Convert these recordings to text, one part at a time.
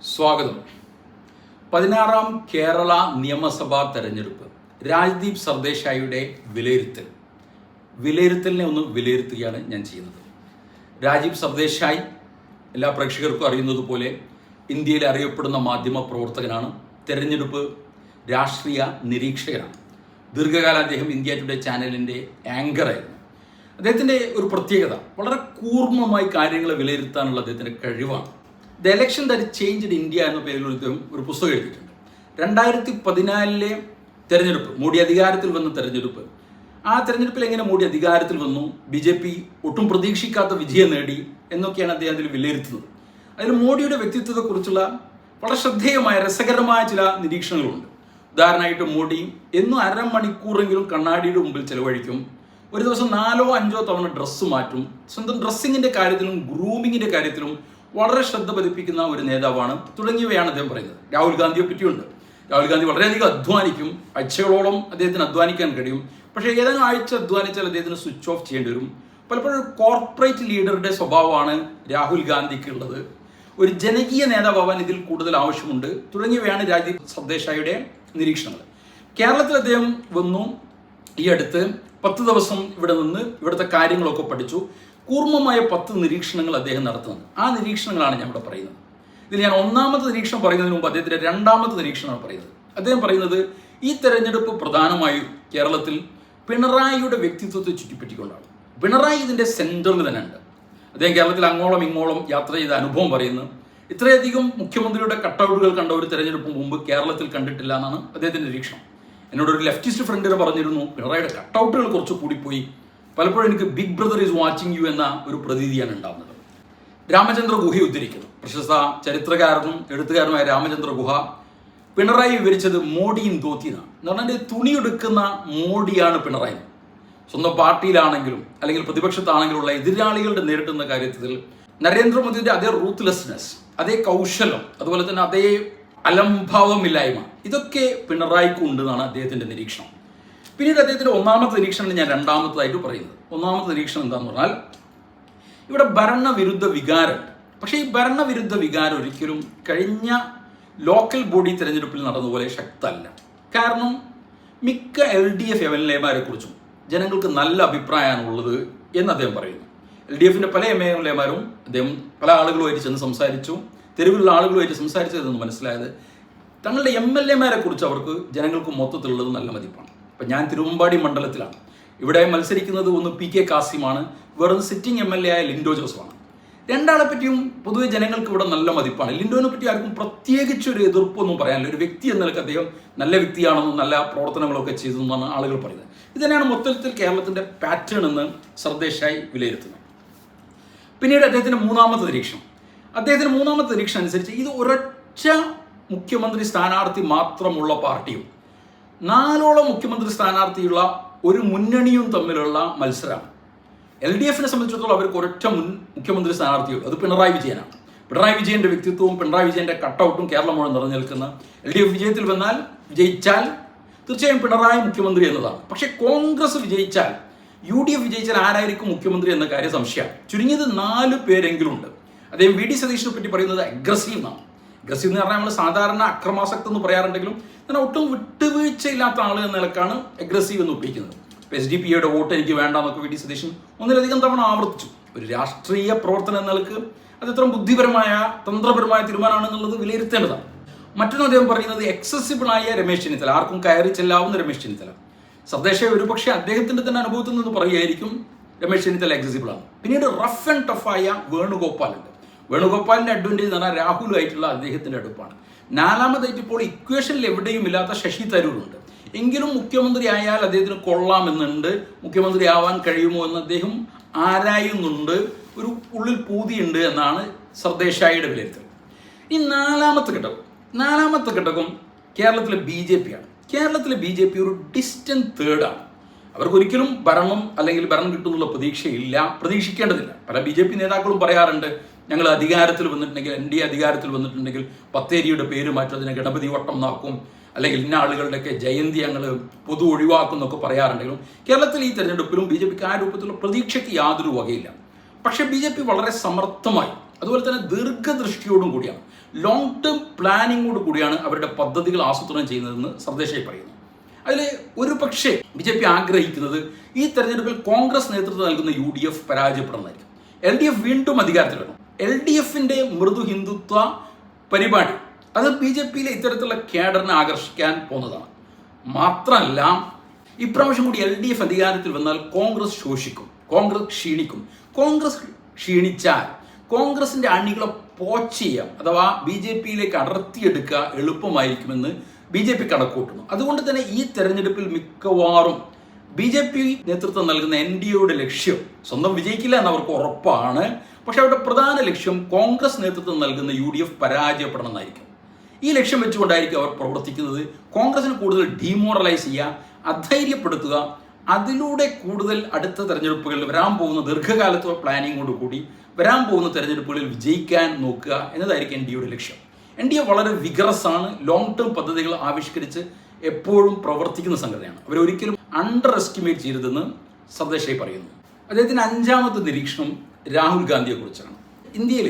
സ്വാഗതം. 16ാം കേരള നിയമസഭാ തെരഞ്ഞെടുപ്പ് രാജ്ദീപ് സർദേശായിയുടെ വിലയിരുത്തലിനെ ഒന്ന് വിലയിരുത്തുകയാണ് ഞാൻ ചെയ്യുന്നത്. രാജീവ് സർദേശായി എല്ലാ പ്രേക്ഷകർക്കും അറിയുന്നത് പോലെ ഇന്ത്യയിൽ അറിയപ്പെടുന്ന മാധ്യമ പ്രവർത്തകനാണ്. തെരഞ്ഞെടുപ്പ് രാഷ്ട്രീയ നിരീക്ഷകനാണ്. ദീർഘകാലം അദ്ദേഹം ഇന്ത്യ ടുഡേ ചാനലിൻ്റെ ആങ്കറായിരുന്നു. അദ്ദേഹത്തിൻ്റെ ഒരു പ്രത്യേകത വളരെ കൂർമ്മമായി കാര്യങ്ങളെ വിലയിരുത്താനുള്ള അദ്ദേഹത്തിൻ്റെ കഴിവാണ്. The election that changed India എന്ന പേരിൽ ഒരു പുസ്തകം എഴുതിയിട്ടുണ്ട്. 2014 തെരഞ്ഞെടുപ്പ്, മോഡി അധികാരത്തിൽ വന്ന തെരഞ്ഞെടുപ്പ്, ആ തെരഞ്ഞെടുപ്പിൽ എങ്ങനെ മോഡി അധികാരത്തിൽ വന്നു, BJP ഒട്ടും പ്രതീക്ഷിക്കാത്ത വിജയം നേടി എന്നൊക്കെയാണ് അദ്ദേഹം അതിൽ വിലയിരുത്തുന്നത്. അതിൽ മോഡിയുടെ വ്യക്തിത്വത്തെക്കുറിച്ചുള്ള വളരെ ശ്രദ്ധേയമായ രസകരമായ ചില നിരീക്ഷണങ്ങളുണ്ട്. ഉദാഹരണമായിട്ട് മോഡി എന്നും അരമണിക്കൂറെങ്കിലും കണ്ണാടിയുടെ മുമ്പിൽ ചെലവഴിക്കും. ഒരു ദിവസം 4-5 തവണ ഡ്രസ്സ് മാറ്റും. സ്വന്തം ഡ്രസ്സിങ്ങിൻ്റെ കാര്യത്തിലും ഗ്രൂമിങ്ങിൻ്റെ കാര്യത്തിലും വളരെ ശ്രദ്ധ പതിപ്പിക്കുന്ന ഒരു നേതാവാണ് തുടങ്ങിയവയാണ് അദ്ദേഹം പറയുന്നത്. രാഹുൽ ഗാന്ധിയെ പറ്റിയുണ്ട്. രാഹുൽ ഗാന്ധി വളരെയധികം അധ്വാനിക്കും. ആഴ്ചകളോളം അദ്ദേഹത്തിന് അധ്വാനിക്കാൻ കഴിയും. പക്ഷേ ഏതെങ്കിലും ആഴ്ച അധ്വാനിച്ചാൽ അദ്ദേഹത്തിന് സ്വിച്ച് ഓഫ് ചെയ്യേണ്ടി വരും. പലപ്പോഴും കോർപ്പറേറ്റ് ലീഡറുടെ സ്വഭാവമാണ് രാഹുൽ ഗാന്ധിക്ക് ഉള്ളത്. ഒരു ജനകീയ നേതാവാൻ ഇതിൽ കൂടുതൽ ആവശ്യമുണ്ട് തുടങ്ങിയവയാണ് രാജീവ് സർദേശായിയുടെ നിരീക്ഷണങ്ങൾ. കേരളത്തിൽ അദ്ദേഹം വന്നു. ഈ അടുത്ത് 10 ദിവസം ഇവിടെ നിന്ന് ഇവിടുത്തെ കാര്യങ്ങളൊക്കെ പഠിച്ചു. കൂർമ്മമായ 10 നിരീക്ഷണങ്ങൾ അദ്ദേഹം നടത്തുന്നത്. ആ നിരീക്ഷണങ്ങളാണ് ഞാൻ ഇവിടെ പറയുന്നത്. ഇതിൽ ഞാൻ 1ാമത്തെ നിരീക്ഷണം പറയുന്നതിന് മുമ്പ് അദ്ദേഹത്തിൻ്റെ 2ാമത്തെ നിരീക്ഷണമാണ് പറയുന്നത്. അദ്ദേഹം പറയുന്നത് ഈ തെരഞ്ഞെടുപ്പ് പ്രധാനമായും കേരളത്തിൽ പിണറായിയുടെ വ്യക്തിത്വത്തെ ചുറ്റിപ്പറ്റിക്കൊണ്ടാണ്. പിണറായി ഇതിൻ്റെ സെൻറ്ററിൽ തന്നെ ഉണ്ട്. അദ്ദേഹം കേരളത്തിൽ അങ്ങോളം ഇങ്ങോളം യാത്ര ചെയ്ത അനുഭവം പറയുന്നു. ഇത്രയധികം മുഖ്യമന്ത്രിയുടെ കട്ടൗട്ടുകൾ കണ്ട ഒരു തെരഞ്ഞെടുപ്പ് മുമ്പ് കേരളത്തിൽ കണ്ടിട്ടില്ല എന്നാണ് അദ്ദേഹത്തിൻ്റെ നിരീക്ഷണം. എന്നോടൊരു ലെഫ്റ്റിസ്റ്റ് ഫ്രണ്ടിനെ പറഞ്ഞിരുന്നു, പിണറായിയുടെ കട്ടൗട്ടുകൾ കുറച്ച് കൂടിപ്പോയി, പലപ്പോഴും എനിക്ക് big brother is watching you എന്ന ഒരു പ്രതീതിയാണ് ഉണ്ടാകുന്നത്. രാമചന്ദ്ര ഗുഹയെ ഉദ്ധരിക്കുന്നു. പ്രശസ്ത ചരിത്രകാരനും എഴുത്തുകാരനുമായ രാമചന്ദ്ര ഗുഹ പിണറായി വിവരിച്ചത് മോഡിയും ധോത്തിനാണ്. എന്ന് പറഞ്ഞാൽ തുണിയെടുക്കുന്ന മോഡിയാണ് പിണറായി. സ്വന്തം പാർട്ടിയിലാണെങ്കിലും അല്ലെങ്കിൽ പ്രതിപക്ഷത്താണെങ്കിലുള്ള എതിരാളികളുടെ നേരിടുന്ന കാര്യത്തിൽ നരേന്ദ്രമോദിയുടെ അതേ റൂത്ത്ലെസ്നെസ്, അതേ കൗശലം, അതുപോലെ തന്നെ അതേ അലംഭാവമില്ലായ്മ, ഇതൊക്കെ പിണറായിക്കും ഉണ്ടെന്നാണ് അദ്ദേഹത്തിൻ്റെ നിരീക്ഷണം. പിന്നീട് അദ്ദേഹത്തിൻ്റെ 1ാമത്തെ നിരീക്ഷണം ഞാൻ 2ാമത്തേതായിട്ട് പറയുന്നത്. 1ാമത്തെ നിരീക്ഷണം എന്താണെന്ന് പറഞ്ഞാൽ ഇവിടെ ഭരണവിരുദ്ധ വികാരം. പക്ഷേ ഈ ഭരണവിരുദ്ധ വികാരം ഒരിക്കലും കഴിഞ്ഞ ലോക്കൽ ബോഡി തിരഞ്ഞെടുപ്പിൽ നടന്നതുപോലെ ശക്തമല്ല. കാരണം മിക്ക LDF MLA-മാരെ കുറിച്ചും ജനങ്ങൾക്ക് നല്ല അഭിപ്രായമാണുള്ളത് എന്ന് അദ്ദേഹം പറയുന്നു. LDF-ന്റെ പല MLA-മാരും അദ്ദേഹം പല ആളുകളുമായിട്ട് ചെന്ന് സംസാരിച്ചു. തെരുവിലുള്ള ആളുകളുമായിട്ട് സംസാരിച്ചതെന്ന് മനസ്സിലായത് തങ്ങളുടെ MLA-മാരെ കുറിച്ച് അവർക്ക് ജനങ്ങൾക്ക് മൊത്തത്തിലുള്ളത് നല്ല മതിപ്പാണ്. ഇപ്പം ഞാൻ തിരുവമ്പാടി മണ്ഡലത്തിലാണ്. ഇവിടെ മത്സരിക്കുന്നത് ഒന്ന് PK കാസിമാണ്, വെറും സിറ്റിംഗ് MLA ആയ ലിൻഡോ ജോസഫാണ്. രണ്ടാളെ പറ്റിയും പൊതുവെ ജനങ്ങൾക്ക് ഇവിടെ നല്ല മതിപ്പാണ്. ലിൻഡോനെ പറ്റി ആർക്കും പ്രത്യേകിച്ചൊരു എതിർപ്പൊന്നും പറയാനില്ല. ഒരു വ്യക്തി എന്ന നിലയ്ക്ക് അദ്ദേഹം നല്ല വ്യക്തിയാണെന്നും നല്ല പ്രവർത്തനങ്ങളൊക്കെ ചെയ്തെന്നാണ് ആളുകൾ പറയുന്നത്. ഇത് തന്നെയാണ് മൊത്തത്തിൽ കേരളത്തിൻ്റെ പാറ്റേൺ എന്ന് സർദേശായി വിലയിരുത്തുന്നത്. പിന്നീട് അദ്ദേഹത്തിൻ്റെ 3ാമത്തെ നിരീക്ഷണം. അദ്ദേഹത്തിൻ്റെ 3ാമത്തെ നിരീക്ഷണം അനുസരിച്ച് ഇത് ഒരൊറ്റ മുഖ്യമന്ത്രി സ്ഥാനാർത്ഥി മാത്രമുള്ള പാർട്ടിയും 4ഓളം മുഖ്യമന്ത്രി സ്ഥാനാർത്ഥിയുള്ള ഒരു മുന്നണിയും തമ്മിലുള്ള മത്സരമാണ്. LDF-നെ സംബന്ധിച്ചിടത്തോളം അവർക്ക് ഒരൊറ്റ മുഖ്യമന്ത്രി സ്ഥാനാർത്ഥിയുള്ളൂ. അത് പിണറായി വിജയനാണ്. പിണറായി വിജയൻ്റെ വ്യക്തിത്വവും പിണറായി വിജയൻ്റെ കട്ടൗട്ടും കേരളം മുഴുവൻ നിറഞ്ഞു നിൽക്കുന്ന LDF വിജയത്തിൽ വിജയിച്ചാൽ തീർച്ചയായും പിണറായി മുഖ്യമന്ത്രി എന്നതാണ്. പക്ഷേ കോൺഗ്രസ് വിജയിച്ചാൽ, UDF വിജയിച്ചാൽ ആരായിരിക്കും മുഖ്യമന്ത്രി എന്ന കാര്യം സംശയമാണ്. ചുരുങ്ങിയത് 4 പേരെങ്കിലും ഉണ്ട്. അദ്ദേഹം VD സതീഷിനെ പറ്റി പറയുന്നത് അഗ്രസീവ് എന്നാണ്. അഗ്രസീവ് എന്ന് പറഞ്ഞാൽ നമ്മൾ സാധാരണ അക്രമാസക്തി എന്ന് പറയാറുണ്ടെങ്കിലും എന്നാൽ ഒട്ടും വിട്ടുവീഴ്ചയില്ലാത്ത ആൾ എന്ന നിലക്കാണ് അഗ്രസീവ് എന്ന് ഉപയോഗിക്കുന്നത്. SDP-യുടെ വോട്ട് എനിക്ക് വേണ്ടെന്നൊക്കെ VD സതീശൻ ഒന്നിലധികം തവണ ആവർത്തിച്ചു. ഒരു രാഷ്ട്രീയ പ്രവർത്തനം എന്ന നിലക്ക് അത് ഇത്രയും ബുദ്ധിപരമായ തന്ത്രപരമായ തീരുമാനമാണെന്നുള്ളത് വിലയിരുത്തേണ്ടതാണ്. മറ്റൊന്ന് അദ്ദേഹം പറയുന്നത് എക്സസിബിളായ രമേശ് ചെന്നിത്തല, ആർക്കും കയറി ചെല്ലാവുന്ന രമേശ് ചെന്നിത്തല. സർദേശായി ഒരുപക്ഷെ അദ്ദേഹത്തിൻ്റെ തന്നെ അനുഭവത്തിൽ നിന്ന് പറയുകയായിരിക്കും രമേശ് ചെന്നിത്തല എക്സസിബിളാണ്. പിന്നീട് റഫ് ആൻഡ് ടഫായ വേണുഗോപാലുണ്ട്. വേണുഗോപാലിൻ്റെ അഡ്വാൻറ്റേജ് എന്ന് പറഞ്ഞാൽ രാഹുലുമായിട്ടുള്ള അദ്ദേഹത്തിൻ്റെ അടുപ്പാണ്. 4ാമതായിട്ട് ഇപ്പോൾ ഇക്വേഷനിൽ എവിടെയും ഇല്ലാത്ത ശശി തരൂരുണ്ട്. എങ്കിലും മുഖ്യമന്ത്രി ആയാൽ അദ്ദേഹത്തിന് കൊള്ളാമെന്നുണ്ട്, മുഖ്യമന്ത്രി ആവാൻ കഴിയുമോ എന്ന് അദ്ദേഹം ആരായുന്നുണ്ട്, ഒരു ഉള്ളിൽ പൂതിയുണ്ട് എന്നാണ് സർദേശായിയുടെ വിലയിരുത്തൽ. ഈ 4ാമത്തെ ഘട്ടകം കേരളത്തിലെ BJP-യാണ്. കേരളത്തിലെ BJP ഒരു ഡിസ്റ്റന്റ് തേർഡാണ്. അവർക്കൊരിക്കലും ഭരണം അല്ലെങ്കിൽ ഭരണം കിട്ടുന്നുള്ള പ്രതീക്ഷിക്കേണ്ടതില്ല. പല BJP നേതാക്കളും പറയാറുണ്ട്, ഞങ്ങൾ അധികാരത്തിൽ വന്നിട്ടുണ്ടെങ്കിൽ, NDA അധികാരത്തിൽ വന്നിട്ടുണ്ടെങ്കിൽ ബത്തേരിയുടെ പേര് മാറ്റും, അതിനെ ഗണപതി വട്ടം നാക്കും, അല്ലെങ്കിൽ ഇന്ന ആളുകളുടെയൊക്കെ ജയന്തി ഞങ്ങൾ പൊതു ഒഴിവാക്കും എന്നൊക്കെ പറയാറുണ്ടെങ്കിലും കേരളത്തിൽ ഈ തെരഞ്ഞെടുപ്പിലും BJP-ക്ക് ആ രൂപത്തിലുള്ള പ്രതീക്ഷയ്ക്ക് യാതൊരു വകയില്ല. പക്ഷേ BJP വളരെ സമർത്ഥമായി, അതുപോലെ തന്നെ ദീർഘദൃഷ്ടിയോടും കൂടിയാണ് ലോങ് ടേം പ്ലാനിങ്ങോട് കൂടിയാണ് അവരുടെ പദ്ധതികൾ ആസൂത്രണം ചെയ്യുന്നതെന്ന് സർദേശായി പറയുന്നു. അതിൽ ഒരു പക്ഷേ BJP ആഗ്രഹിക്കുന്നത് ഈ തെരഞ്ഞെടുപ്പിൽ കോൺഗ്രസ് നേതൃത്വം നൽകുന്ന UDF പരാജയപ്പെടുന്നതായിരിക്കും. LDF വീണ്ടും അധികാരത്തിൽ വരണം. LDFന്റെ മൃദു ഹിന്ദുത്വ പരിപാടി അത് BJPയിലെ ഇത്തരത്തിലുള്ള കേഡറിനെ ആകർഷിക്കാൻ പോകുന്നതാണ്. മാത്രമല്ല ഇപ്രാവശ്യം കൂടി LDF അധികാരത്തിൽ വന്നാൽ കോൺഗ്രസ് ശോഷിക്കും, കോൺഗ്രസ് ക്ഷീണിക്കും. കോൺഗ്രസ് ക്ഷീണിച്ചാൽ കോൺഗ്രസിന്റെ അണികളെ പോച്ച് ചെയ്യാം, അഥവാ BJPയിലേക്ക് അടർത്തിയെടുക്കുക എളുപ്പമായിരിക്കുമെന്ന് BJP കണക്കൂട്ടുന്നു. അതുകൊണ്ട് തന്നെ ഈ തെരഞ്ഞെടുപ്പിൽ മിക്കവാറും BJP നേതൃത്വം നൽകുന്ന NDAയുടെ ലക്ഷ്യം സ്വന്തം വിജയിക്കില്ല എന്നവർക്ക് ഉറപ്പാണ്. പക്ഷെ അവരുടെ പ്രധാന ലക്ഷ്യം കോൺഗ്രസ് നേതൃത്വം നൽകുന്ന UDF പരാജയപ്പെടണമെന്നായിരിക്കും. ഈ ലക്ഷ്യം വെച്ചുകൊണ്ടായിരിക്കും അവർ പ്രവർത്തിക്കുന്നത്. കോൺഗ്രസിനെ കൂടുതൽ ഡീമോറലൈസ് ചെയ്യുക, അധൈര്യപ്പെടുത്തുക, അതിലൂടെ കൂടുതൽ അടുത്ത തെരഞ്ഞെടുപ്പുകളിൽ വരാൻ പോകുന്ന ദീർഘകാലത്തെ പ്ലാനിങ്ങോട് കൂടി വരാൻ പോകുന്ന തെരഞ്ഞെടുപ്പുകളിൽ വിജയിക്കാൻ നോക്കുക എന്നതായിരിക്കും NDAയുടെ ലക്ഷ്യം. NDA വളരെ വിഗ്രസ് ആണ്, ലോങ് ടേം പദ്ധതികൾ ആവിഷ്കരിച്ച് എപ്പോഴും പ്രവർത്തിക്കുന്ന സംഘടനയാണ്. അവരൊരിക്കലും അണ്ടർ എസ്റ്റിമേറ്റ് ചെയ്യരുതെന്ന് സർദേശായി പറയുന്നു. അദ്ദേഹത്തിൻ്റെ 5ാമത്തെ നിരീക്ഷണം രാഹുൽ ഗാന്ധിയെ കുറിച്ചാണ്. ഇന്ത്യയിൽ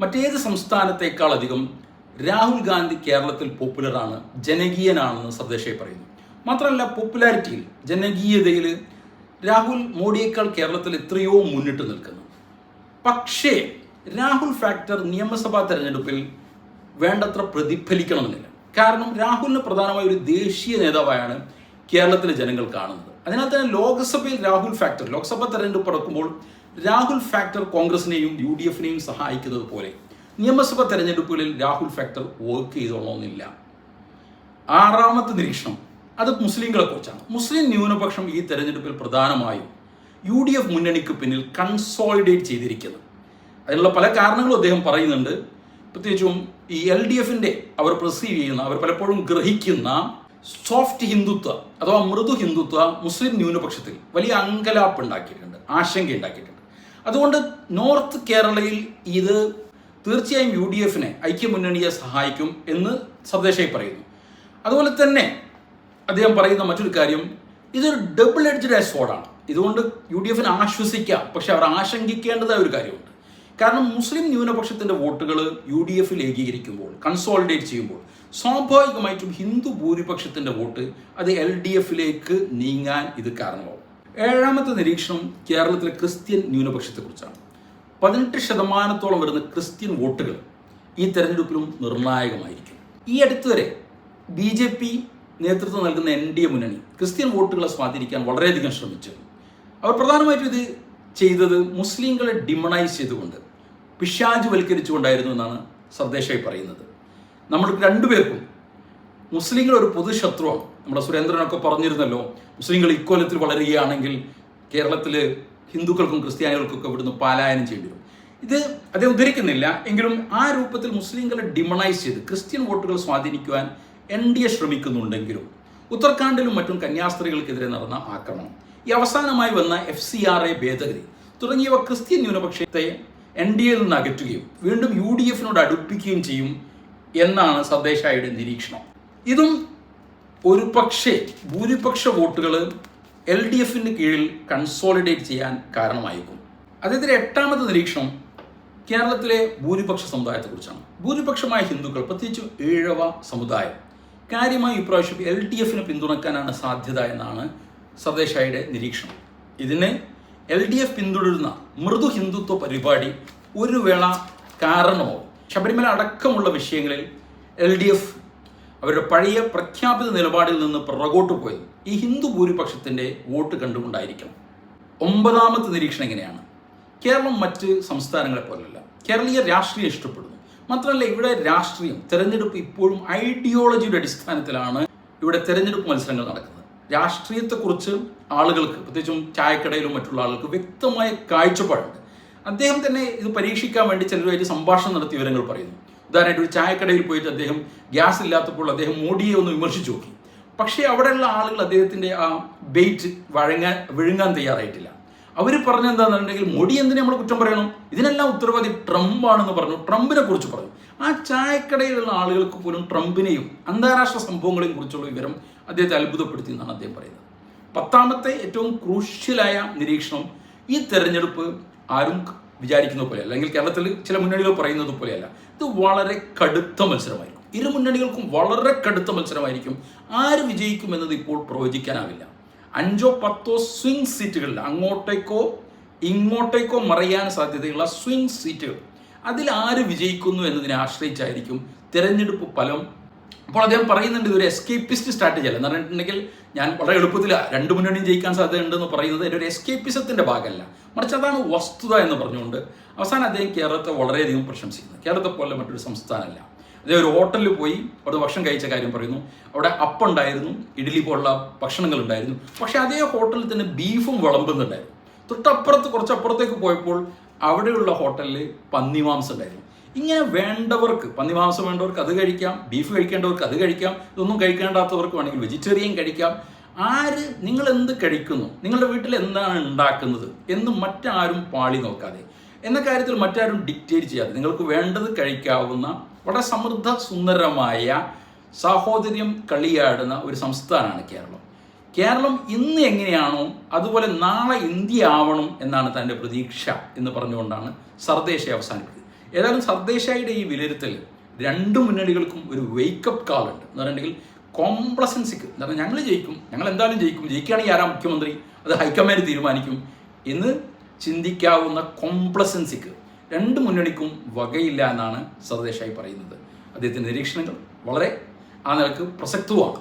മറ്റേത് സംസ്ഥാനത്തേക്കാളധികം രാഹുൽ ഗാന്ധി കേരളത്തിൽ പോപ്പുലറാണ്, ജനകീയനാണെന്ന് സർദേശായി പറയുന്നു. മാത്രമല്ല പോപ്പുലാരിറ്റിയിൽ, ജനകീയതയിൽ രാഹുൽ മോഡിയേക്കാൾ കേരളത്തിൽ എത്രയോ മുന്നിട്ട് നിൽക്കുന്നു. പക്ഷേ രാഹുൽ ഫാക്ടർ നിയമസഭാ തെരഞ്ഞെടുപ്പിൽ വേണ്ടത്ര പ്രതിഫലിക്കണമെന്നില്ല. കാരണം രാഹുലിന് പ്രധാനമായ ഒരു ദേശീയ നേതാവായാണ് കേരളത്തിലെ ജനങ്ങൾ കാണുന്നത്. അതിനാൽ തന്നെ ലോക്സഭയിൽ രാഹുൽ ഫാക്ടർ, ലോക്സഭാ തെരഞ്ഞെടുപ്പ് നടക്കുമ്പോൾ രാഹുൽ ഫാക്ടർ കോൺഗ്രസിനെയും UDFനെയും സഹായിക്കുന്നത് പോലെ നിയമസഭാ തെരഞ്ഞെടുപ്പുകളിൽ രാഹുൽ ഫാക്ടർ വർക്ക് ചെയ്തോളണമെന്നില്ല. 6ാമത്തെ നിരീക്ഷണം അത് മുസ്ലിങ്ങളെ കുറിച്ചാണ്. മുസ്ലിം ന്യൂനപക്ഷം ഈ തെരഞ്ഞെടുപ്പിൽ പ്രധാനമായും UDF മുന്നണിക്ക് പിന്നിൽ കൺസോളിഡേറ്റ് ചെയ്തിരിക്കുന്നത്. അതിനുള്ള പല കാരണങ്ങളും അദ്ദേഹം പറയുന്നുണ്ട്. പ്രത്യേകിച്ചും ഈ LDFന്റെ അവർ പെർസീവ് ചെയ്യുന്ന, അവർ പലപ്പോഴും ഗ്രഹിക്കുന്ന സോഫ്റ്റ് ഹിന്ദുത്വ അഥവാ മൃദു ഹിന്ദുത്വ മുസ്ലിം ന്യൂനപക്ഷത്തിൽ വലിയ അങ്കലാപ്പ് ഉണ്ടാക്കിയിട്ടുണ്ട്, ആശങ്ക ഉണ്ടാക്കിയിട്ടുണ്ട്. അതുകൊണ്ട് നോർത്ത് കേരളയിൽ ഇത് തീർച്ചയായും UDFനെ, ഐക്യമുന്നണിയെ സഹായിക്കും എന്ന് സർദേശായി പറയുന്നു. അതുപോലെ തന്നെ അദ്ദേഹം പറയുന്ന മറ്റൊരു കാര്യം, ഇതൊരു ഡബിൾ എഡ്ജ്ഡ് സ്വോർഡാണ്. ഇതുകൊണ്ട് UDFനെ ആശ്വസിക്കാം, പക്ഷെ അവർ ആശങ്കിക്കേണ്ടതായ ഒരു കാര്യമുണ്ട്. കാരണം മുസ്ലിം ന്യൂനപക്ഷത്തിൻ്റെ വോട്ടുകൾ UDFൽ ഏകീകരിക്കുമ്പോൾ, കൺസോളിഡേറ്റ് ചെയ്യുമ്പോൾ സ്വാഭാവികമായിട്ടും ഹിന്ദു ഭൂരിപക്ഷത്തിൻ്റെ വോട്ട് അത് LDFലേക്ക് നീങ്ങാൻ ഇത് കാരണമാവും. 7ാമത്തെ നിരീക്ഷണം കേരളത്തിലെ ക്രിസ്ത്യൻ ന്യൂനപക്ഷത്തെക്കുറിച്ചാണ്. 18% വരുന്ന ക്രിസ്ത്യൻ വോട്ടുകൾ ഈ തെരഞ്ഞെടുപ്പിലും നിർണായകമായിരിക്കും. ഈ അടുത്തുവരെ BJP നേതൃത്വം നൽകുന്ന NDA മുന്നണി ക്രിസ്ത്യൻ വോട്ടുകളെ സ്വാധീനിക്കാൻ വളരെയധികം ശ്രമിച്ചു. അവർ പ്രധാനമായിട്ടും ഇത് ചെയ്തത് മുസ്ലിങ്ങളെ ഡിമണൈസ് ചെയ്തുകൊണ്ട്, പിശാചുവൽക്കരിച്ചുകൊണ്ടായിരുന്നു എന്നാണ് സർദേശായി പറയുന്നത്. നമ്മൾക്ക് രണ്ടുപേർക്കും മുസ്ലിങ്ങൾ ഒരു പൊതുശത്രുവാണ്. നമ്മുടെ സുരേന്ദ്രനൊക്കെ പറഞ്ഞിരുന്നല്ലോ, മുസ്ലിങ്ങൾ ഇക്കൊല്ലത്തിൽ വളരുകയാണെങ്കിൽ കേരളത്തിൽ ഹിന്ദുക്കൾക്കും ക്രിസ്ത്യാനികൾക്കൊക്കെ ഇവിടുന്ന് പലായനം ചെയ്യേണ്ടി വരും. ഇത് അദ്ദേഹം ഉദ്ധരിക്കുന്നില്ല. എങ്കിലും ആ രൂപത്തിൽ മുസ്ലിങ്ങളെ ഡിമണൈസ് ചെയ്ത് ക്രിസ്ത്യൻ വോട്ടുകൾ സ്വാധീനിക്കുവാൻ NDA ശ്രമിക്കുന്നുണ്ടെങ്കിലും ഉത്തരാഖണ്ഡിലും മറ്റും കന്യാസ്ത്രീകൾക്കെതിരെ നടന്ന ആക്രമണം, ഈ അവസാനമായി വന്ന FCRA ഭേദഗതി തുടങ്ങിയവ ക്രിസ്ത്യൻ ന്യൂനപക്ഷത്തെ NDAയിൽ നിന്ന് അകറ്റുകയും വീണ്ടും UDFനോട് അടുപ്പിക്കുകയും ചെയ്യും എന്നാണ് സർദേശായിയുടെ നിരീക്ഷണം. ഇതും ഒരു പക്ഷേ ഭൂരിപക്ഷ വോട്ടുകൾ LDFന് കീഴിൽ കൺസോളിഡേറ്റ് ചെയ്യാൻ കാരണമായിരിക്കും. അദ്ദേഹത്തിൻ്റെ 8ാമത്തെ നിരീക്ഷണം കേരളത്തിലെ ഭൂരിപക്ഷ സമുദായത്തെക്കുറിച്ചാണ്. ഭൂരിപക്ഷമായ ഹിന്ദുക്കൾ, പ്രത്യേകിച്ച് ഈഴവ സമുദായം, കാര്യമായി ഇപ്രാവശ്യം LDFനെ പിന്തുണക്കാനാണ് സാധ്യത എന്നാണ് സർദേശായിയുടെ നിരീക്ഷണം. ഇതിന് LDF പിന്തുടരുന്ന മൃദു ഹിന്ദുത്വ പരിപാടി ഒരു വേള കാരണമാവും. ശബരിമല അടക്കമുള്ള വിഷയങ്ങളിൽ LDF അവരുടെ പഴയ പ്രഖ്യാപിത നിലപാടിൽ നിന്ന് പുറകോട്ട് പോയത് ഈ ഹിന്ദു ഭൂരിപക്ഷത്തിൻ്റെ വോട്ട് കണ്ടുകൊണ്ടായിരിക്കണം. 9ാമത്തെ നിരീക്ഷണം എങ്ങനെയാണ്? കേരളം മറ്റ് സംസ്ഥാനങ്ങളെ പോലെയല്ല, കേരളീയ രാഷ്ട്രീയം ഇഷ്ടപ്പെടുന്നു. മാത്രമല്ല ഇവിടെ രാഷ്ട്രീയം, തെരഞ്ഞെടുപ്പ് ഇപ്പോഴും ഐഡിയോളജിയുടെ അടിസ്ഥാനത്തിലാണ് ഇവിടെ തെരഞ്ഞെടുപ്പ് മത്സരങ്ങൾ നടക്കുന്നത്. രാഷ്ട്രീയത്തെക്കുറിച്ച് ആളുകൾക്ക്, പ്രത്യേകിച്ചും ചായക്കടയിലും മറ്റുള്ള ആളുകൾക്ക് വ്യക്തമായ കാഴ്ചപ്പാടുണ്ട്. അദ്ദേഹം തന്നെ ഇത് പരീക്ഷിക്കാൻ വേണ്ടി ചിലരുമായിട്ട് സംഭാഷണം നടത്തിയ വിവരങ്ങൾ പറയുന്നു. ഉദാഹരണമായിട്ട് ഒരു ചായക്കടയിൽ പോയിട്ട് അദ്ദേഹം ഗ്യാസ് ഇല്ലാത്തപ്പോൾ അദ്ദേഹം മോഡിയെ ഒന്ന് വിമർശിച്ചു നോക്കി. പക്ഷേ അവിടെയുള്ള ആളുകൾ അദ്ദേഹത്തിൻ്റെ ആ ബെയ്റ്റ് വിഴുങ്ങാൻ തയ്യാറായിട്ടില്ല. അവർ പറഞ്ഞെന്താണെന്നുണ്ടെങ്കിൽ മോഡി എന്തിനു നമ്മൾ കുറ്റം പറയണം, ഇതിനെല്ലാം ഉത്തരവാദി ട്രംപ് ആണെന്ന് പറഞ്ഞു, ട്രംപിനെ കുറിച്ച് പറഞ്ഞു. ആ ചായക്കടയിലുള്ള ആളുകൾക്ക് പോലും ട്രംപിനെയും അന്താരാഷ്ട്ര സംഭവങ്ങളെയും കുറിച്ചുള്ള വിവരം അദ്ദേഹത്തെ അത്ഭുതപ്പെടുത്തി എന്നാണ് അദ്ദേഹം പറയുന്നത്. 10ാമത്തെ ഏറ്റവും ക്രൂഷ്യലായ നിരീക്ഷണം, ഈ തെരഞ്ഞെടുപ്പ് ആരും വിചാരിക്കുന്ന പോലെയല്ല, അല്ലെങ്കിൽ കേരളത്തിൽ ചില മുന്നണികൾ പറയുന്നത് പോലെയല്ല. ഇത് വളരെ കടുത്ത മത്സരമായിരിക്കും. ഇരു മുന്നണികൾക്കും വളരെ കടുത്ത മത്സരമായിരിക്കും. ആര് വിജയിക്കുമെന്നത് ഇപ്പോൾ പ്രവചിക്കാനാവില്ല. 5 or 10 സ്വിംഗ് സീറ്റുകളിൽ ഇങ്ങോട്ടേക്കോ മറയാൻ സാധ്യതയുള്ള സ്വിംഗ് സീറ്റുകൾ, അതിൽ ആര് വിജയിക്കുന്നു എന്നതിനെ ആശ്രയിച്ചായിരിക്കും തെരഞ്ഞെടുപ്പ് ഫലം. അപ്പോൾ അദ്ദേഹം പറയുന്നുണ്ട് ഇതൊരു എസ്കേപ്പിസ്റ്റ് സ്ട്രാറ്റജി അല്ല എന്ന് പറഞ്ഞിട്ടുണ്ടെങ്കിൽ, ഞാൻ വളരെ എളുപ്പത്തിൽ 2 മുന്നണിയും ജയിക്കാൻ സാധ്യതയുണ്ടെന്ന് പറയുന്നത് എൻ്റെ ഒരു എസ്കേപ്പിസത്തിൻ്റെ ഭാഗമല്ല, മറിച്ച് അതാണ് വസ്തുത എന്ന് പറഞ്ഞുകൊണ്ട് അവസാനം അദ്ദേഹം കേരളത്തെ വളരെയധികം പ്രശംസിക്കുന്നു. കേരളത്തെ പോലെ മറ്റൊരു സംസ്ഥാനമല്ല. അദ്ദേഹം ഒരു ഹോട്ടലിൽ പോയി അവിടെ ഭക്ഷണം കഴിച്ച കാര്യം പറയുന്നു. അവിടെ അപ്പുണ്ടായിരുന്നു, ഇഡ്ഡലി പോലുള്ള ഭക്ഷണങ്ങൾ ഉണ്ടായിരുന്നു. പക്ഷേ അതേ ഹോട്ടലിൽ തന്നെ ബീഫും വിളമ്പുന്നുണ്ടായിരുന്നു. തൊട്ടപ്പുറത്ത് കുറച്ചപ്പുറത്തേക്ക് പോയപ്പോൾ അവിടെയുള്ള ഹോട്ടലിൽ പന്നിമാംസം ഉണ്ടായിരുന്നു. ഇങ്ങനെ വേണ്ടവർക്ക്, പന്നിമാംസം വേണ്ടവർക്ക് അത് കഴിക്കാം, ബീഫ് കഴിക്കേണ്ടവർക്ക് അത് കഴിക്കാം, ഇതൊന്നും കഴിക്കേണ്ടാത്തവർക്ക് വേണമെങ്കിൽ വെജിറ്റേറിയൻ കഴിക്കാം. നിങ്ങൾ എന്ത് കഴിക്കുന്നു, നിങ്ങളുടെ വീട്ടിൽ എന്താണ് ഉണ്ടാക്കുന്നത് എന്ന് മറ്റാരും പാളി നോക്കാതെ, എന്ന കാര്യത്തിൽ മറ്റാരും ഡിക്റ്റേറ്റ് ചെയ്യാതെ നിങ്ങൾക്ക് വേണ്ടത് കഴിക്കാവുന്ന വളരെ സമൃദ്ധ സുന്ദരമായ സാഹോദര്യം കളിയാടുന്ന ഒരു സംസ്ഥാനമാണ് കേരളം. കേരളം ഇന്ന് എങ്ങനെയാണോ അതുപോലെ നാളെ ഇന്ത്യ ആവണം എന്നാണ് തൻ്റെ പ്രതീക്ഷ എന്ന് പറഞ്ഞുകൊണ്ടാണ് സർദേശായി അവസാനിപ്പിക്കുന്നത്. ഏതായാലും സർദേശായിയുടെ ഈ വിലയിരുത്തൽ 2 മുന്നണികൾക്കും ഒരു വേക്കപ്പ് കാൾ ഉണ്ട്. എന്ന് പറഞ്ഞിട്ടുണ്ടെങ്കിൽ കോംപ്ലസൻസിക്ക്, എന്ന് പറഞ്ഞാൽ ഞങ്ങൾ ജയിക്കും, ഞങ്ങൾ എന്തായാലും ജയിക്കും, ജയിക്കുകയാണെങ്കിൽ ആരാ മുഖ്യമന്ത്രി അത് ഹൈക്കമാൻഡ് തീരുമാനിക്കും എന്ന് ചിന്തിക്കാവുന്ന കോംപ്ലസൻസിക്ക് 2 മുന്നണിക്കും വകയില്ല എന്നാണ് സർദേശായി പറയുന്നത്. അദ്ദേഹത്തിൻ്റെ നിരീക്ഷണങ്ങൾ വളരെ ആ നിലക്ക് പ്രസക്തവുമാണ്.